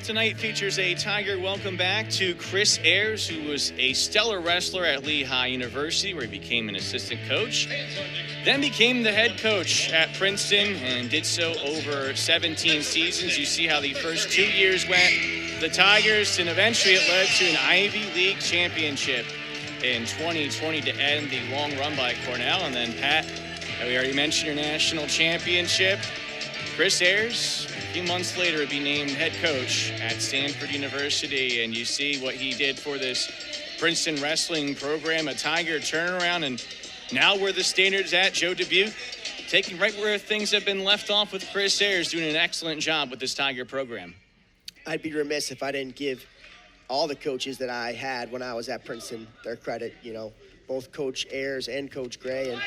tonight features a Tiger welcome back to Chris Ayres, who was a stellar wrestler at Lehigh University, where he became an assistant coach, then became the head coach at Princeton and did so over 17 seasons. You see how the first 2 years went, the Tigers, and eventually it led to an Ivy League championship in 2020 to end the long run by Cornell. And then, Pat, we already mentioned your national championship. Chris Ayres, a few months later, would be named head coach at Stanford University, and you see what he did for this Princeton wrestling program, a Tiger turnaround, and now where the standard's at, Joe Dubuque, taking right where things have been left off with Chris Ayres, doing an excellent job with this Tiger program. I'd be remiss if I didn't give all the coaches that I had when I was at Princeton their credit, both Coach Ayres and Coach Gray, and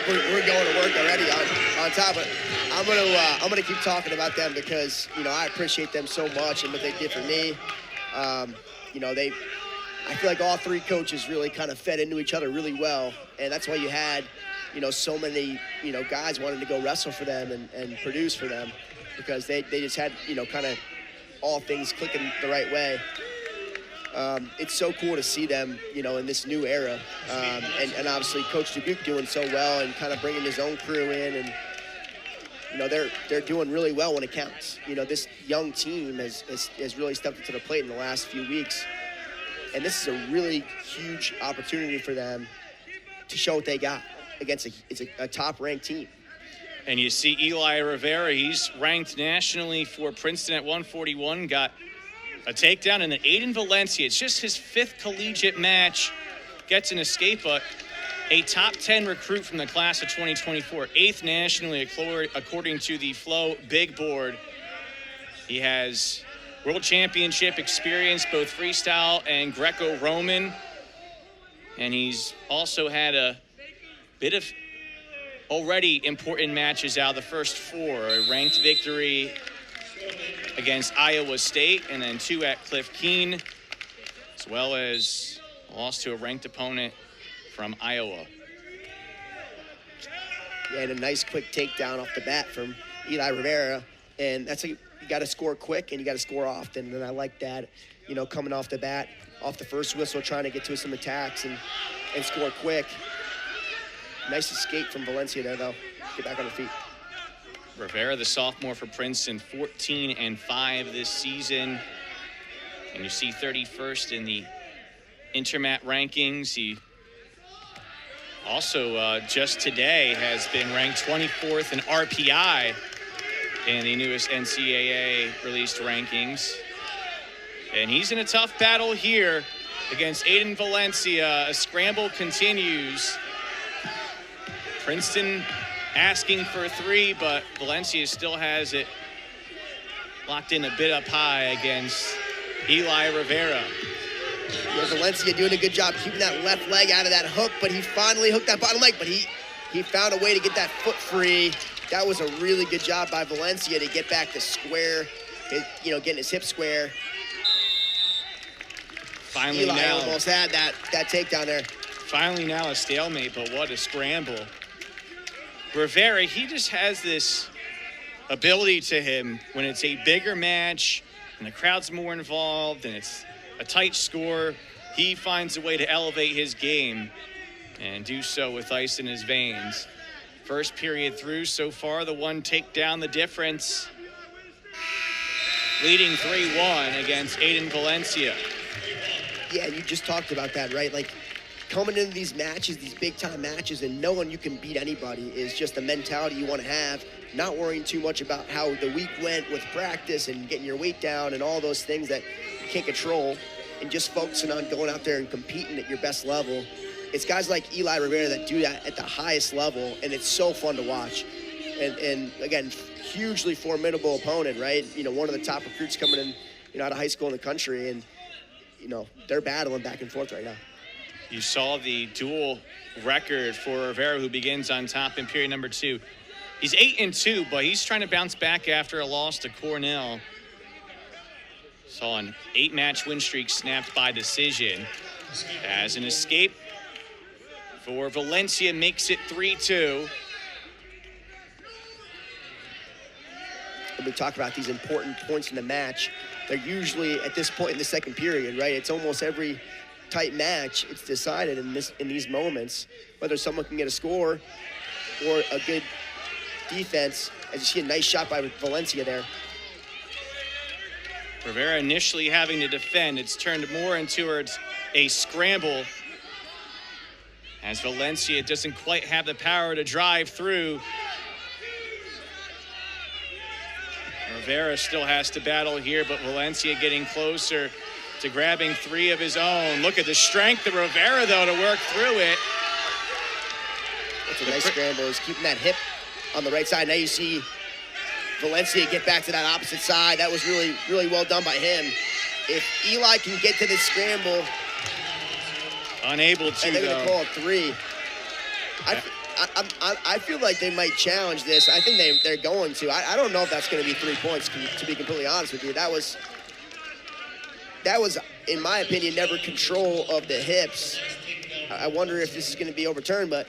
we're going to work already on top of it. I'm gonna keep talking about them because I appreciate them so much and what they did for me. I feel like all three coaches really kind of fed into each other really well, and that's why you had so many guys wanting to go wrestle for them and produce for them, because they just had kind of all things clicking the right way. It's so cool to see them, in this new era. And obviously Coach Dubuque doing so well and kind of bringing his own crew in. And, they're doing really well when it counts. This young team has really stepped up to the plate in the last few weeks. And this is a really huge opportunity for them to show what they got against a top-ranked team. And you see Eligh Rivera, he's ranked nationally for Princeton at 141, got a takedown, and then Aden Valencia, it's just his fifth collegiate match, gets an escape, but a top 10 recruit from the class of 2024, eighth nationally according to the Flow Big Board. He has world championship experience, both freestyle and Greco-Roman, and he's also had a bit of already important matches out of the first four, a ranked victory against Iowa State, and then 2 at Cliff Keene, as well as a loss to a ranked opponent from Iowa. Yeah, and a nice quick takedown off the bat from Eligh Rivera, and that's you got to score quick and you got to score often, and I like that. Coming off the bat, off the first whistle, trying to get to some attacks and score quick. Nice escape from Valencia there, though. Get back on the feet. Rivera, the sophomore for Princeton, 14-5 this season. And you see 31st in the Intermat rankings. He also, just today, has been ranked 24th in RPI in the newest NCAA released rankings. And he's in a tough battle here against Aden Valencia. A scramble continues. Princeton asking for 3, but Valencia still has it locked in a bit up high against Eligh Rivera. Yeah, Valencia doing a good job keeping that left leg out of that hook, but he finally hooked that bottom leg, but he found a way to get that foot free. That was a really good job by Valencia to get back to square, getting his hip square. Finally Eligh now. Almost had that takedown there. Finally now a stalemate, but what a scramble. Rivera, he just has this ability to him when it's a bigger match and the crowd's more involved and it's a tight score, he finds a way to elevate his game and do so with ice in his veins. First period through so far, the one takedown, the difference. Leading 3-1 against Aden Valencia. Yeah, you just talked about that, right? Like, coming into these matches, these big-time matches, and knowing you can beat anybody is just the mentality you want to have, not worrying too much about how the week went with practice and getting your weight down and all those things that you can't control, and just focusing on going out there and competing at your best level. It's guys like Eligh Rivera that do that at the highest level, and it's so fun to watch. And again, hugely formidable opponent, right? One of the top recruits coming in, out of high school in the country, and, they're battling back and forth right now. You saw the dual record for Rivera, who begins on top in period number 2. He's 8-2, but he's trying to bounce back after a loss to Cornell. Saw an 8-match win streak snapped by decision. As an escape for Valencia, makes it 3-2. when we talk about these important points in the match, they're usually at this point in the second period, right? It's almost every tight match, it's decided in these moments, whether someone can get a score or a good defense. As you see, a nice shot by Valencia there. Rivera initially having to defend. It's turned more into a scramble as Valencia doesn't quite have the power to drive through. Rivera still has to battle here, but Valencia getting closer to grabbing 3 of his own. Look at the strength of Rivera, though, to work through it. That's a nice scramble. He's keeping that hip on the right side. Now you see Valencia get back to that opposite side. That was really, really well done by him. If Eligh can get to this scramble. Unable to, and they're going to call it 3. I feel like they might challenge this. I think they're going to. I don't know if that's going to be 3 points, to be completely honest with you. That was, in my opinion, never control of the hips. I wonder if this is going to be overturned, but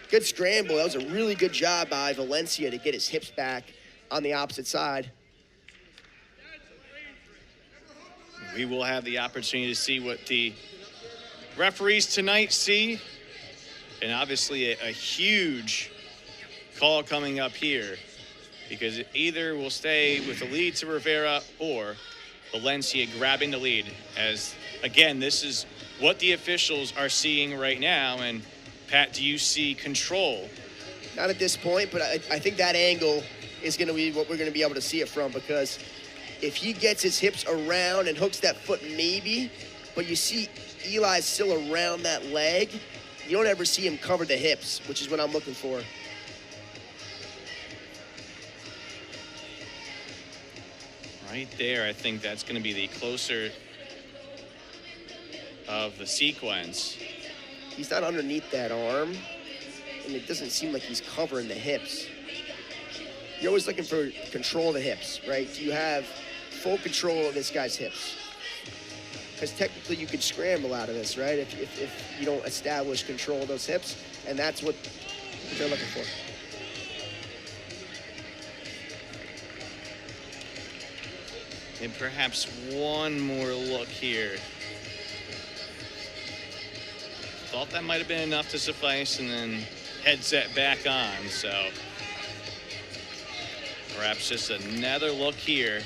good scramble. That was a really good job by Valencia to get his hips back on the opposite side. We will have the opportunity to see what the referees tonight see. And obviously a huge call coming up here, because it either will stay with the lead to Rivera or Valencia grabbing the lead. As, again, this is what the officials are seeing right now. And, Pat, do you see control? Not at this point, but I think that angle is going to be what we're going to be able to see it from, because if he gets his hips around and hooks that foot, maybe, but you see Eli's still around that leg, you don't ever see him cover the hips, which is what I'm looking for. Right there, I think that's going to be the closer of the sequence. He's not underneath that arm, and it doesn't seem like he's covering the hips. You're always looking for control of the hips, right? Do you have full control of this guy's hips? Because technically you could scramble out of this, right? If you don't establish control of those hips, and that's what they're looking for. And perhaps one more look here. Thought that might have been enough to suffice, and then headset back on, so perhaps just another look here.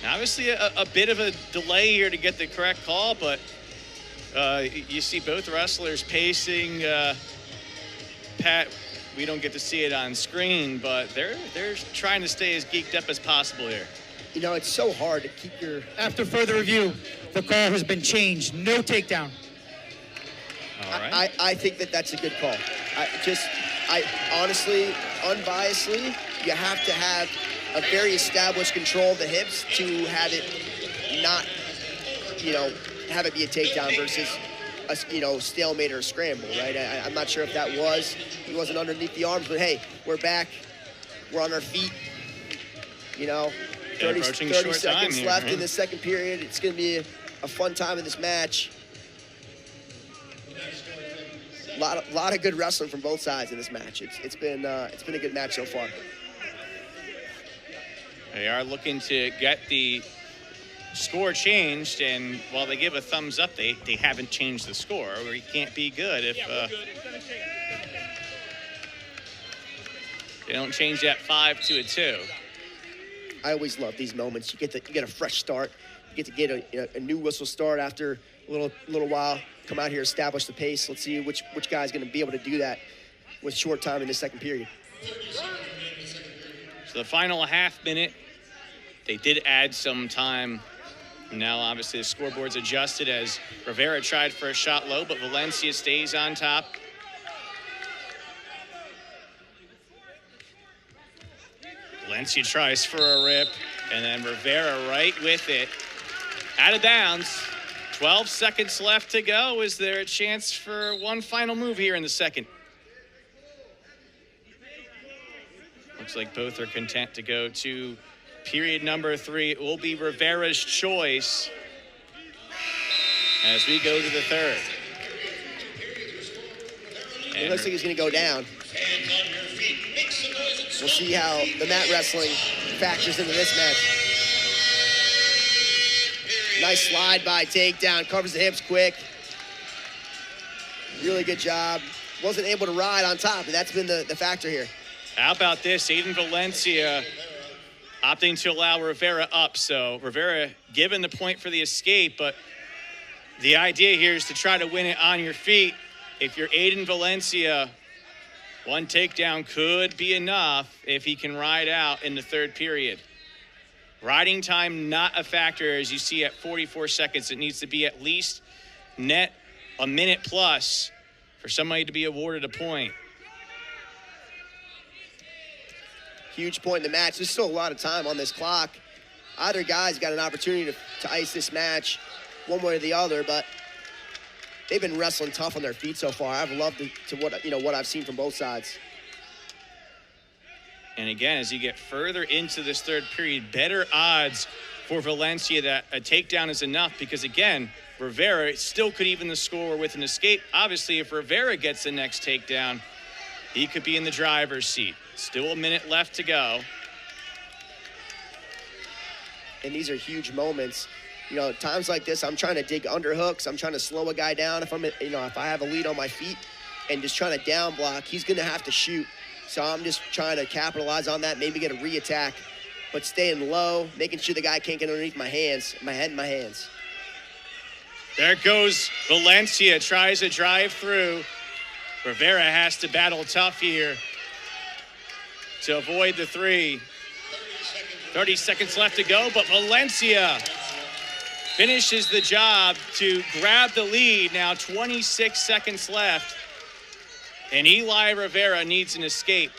Obviously, a bit of a delay here to get the correct call, but you see both wrestlers pacing. Pat, we don't get to see it on screen, but they're trying to stay as geeked up as possible here. You know, it's so hard to keep your... After further review, the call has been changed. No takedown. All right. I think that's a good call. I honestly, unbiasedly, you have to have a very established control of the hips to have it not, have it be a takedown versus a, stalemate or a scramble, right? I'm not sure if that was. He wasn't underneath the arms, but hey, we're back. We're on our feet. 30 seconds left in the second period. It's going to be a fun time in this match. A lot of good wrestling from both sides in this match. It's been a good match so far. They are looking to get the score changed, and while they give a thumbs up, they haven't changed the score. Or you can't be good if they don't change that 5 to a 2. I always love these moments. You get a fresh start. You get to get a new whistle start after a little while. Come out here, establish the pace. Let's see which guy's going to be able to do that with short time in the second period. So the final half minute, they did add some time. Now, obviously, the scoreboard's adjusted as Rivera tried for a shot low, but Valencia stays on top. Valencia tries for a rip, and then Rivera right with it. Out of bounds. 12 seconds left to go. Is there a chance for one final move here in the second? Looks like both are content to go to period number 3. It will be Rivera's choice as we go to the third. It looks like he's going to go down. we'll see how the mat wrestling factors into this match. Nice slide by takedown, covers the hips quick. Really good job. Wasn't able to ride on top, and that's been the factor here. How about this? Aden Valencia opting to allow Rivera up. So Rivera given the point for the escape, but the idea here is to try to win it on your feet. If you're Aden Valencia, one takedown could be enough if he can ride out in the third period. Riding time not a factor, as you see at 44 seconds. It needs to be at least net a minute plus for somebody to be awarded a point. Huge point in the match. There's still a lot of time on this clock. Either guy's got an opportunity to ice this match one way or the other, but they've been wrestling tough on their feet so far. I've loved what I've seen from both sides. And again, as you get further into this third period, better odds for Valencia that a takedown is enough, because again, Rivera still could even the score with an escape. Obviously, if Rivera gets the next takedown, he could be in the driver's seat. Still a minute left to go. And these are huge moments. You know, times like this, I'm trying to dig underhooks. I'm trying to slow a guy down. If I have a lead on my feet and just trying to down block, he's going to have to shoot. So I'm just trying to capitalize on that, maybe get a re-attack, but staying low, making sure the guy can't get underneath my hands, my head and my hands. There goes Valencia, tries to drive through. Rivera has to battle tough here to avoid the three. 30 seconds left to go, but Valencia finishes the job to grab the lead. Now 26 seconds left. And Eligh Rivera needs an escape.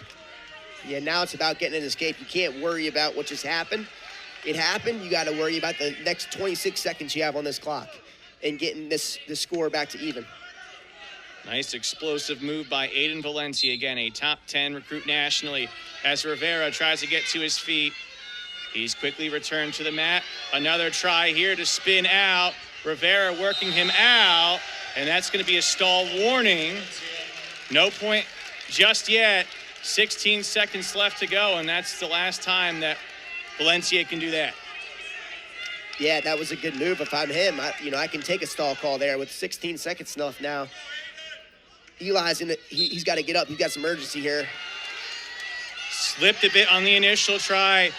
Yeah, now it's about getting an escape. You can't worry about what just happened. It happened. You got to worry about the next 26 seconds you have on this clock and getting this score back to even. Nice explosive move by Aden Valencia. Again, a top 10 recruit nationally. As Rivera tries to get to his feet, he's quickly returned to the mat. Another try here to spin out. Rivera working him out, and that's going to be a stall warning. No point just yet. 16 seconds left to go, and that's the last time that Valencia can do that. Yeah, that was a good move. If I'm him, I can take a stall call there with 16 seconds left now. Eli's he's got to get up. He's got some urgency here. Slipped a bit on the initial try.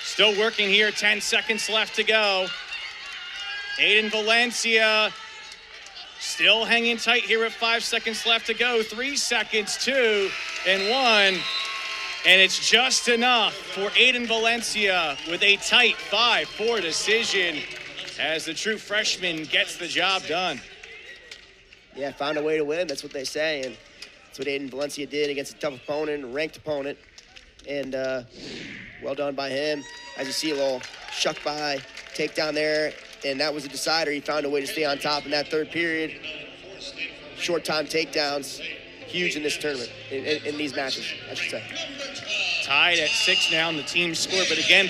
Still working here, 10 seconds left to go. Aden Valencia still hanging tight here with 5 seconds left to go. 3 seconds, 2 and 1. And it's just enough for Aden Valencia with a tight 5-4 decision as the true freshman gets the job done. Yeah, found a way to win. That's what they say. And that's what Aden Valencia did against a tough opponent, a ranked opponent. And well done by him. As you see, a little shuck by, takedown there. And that was a decider. He found a way to stay on top in that third period. Short time takedowns, huge in this tournament, in these matches, I should say. Tied at 6 now in the team score, but again,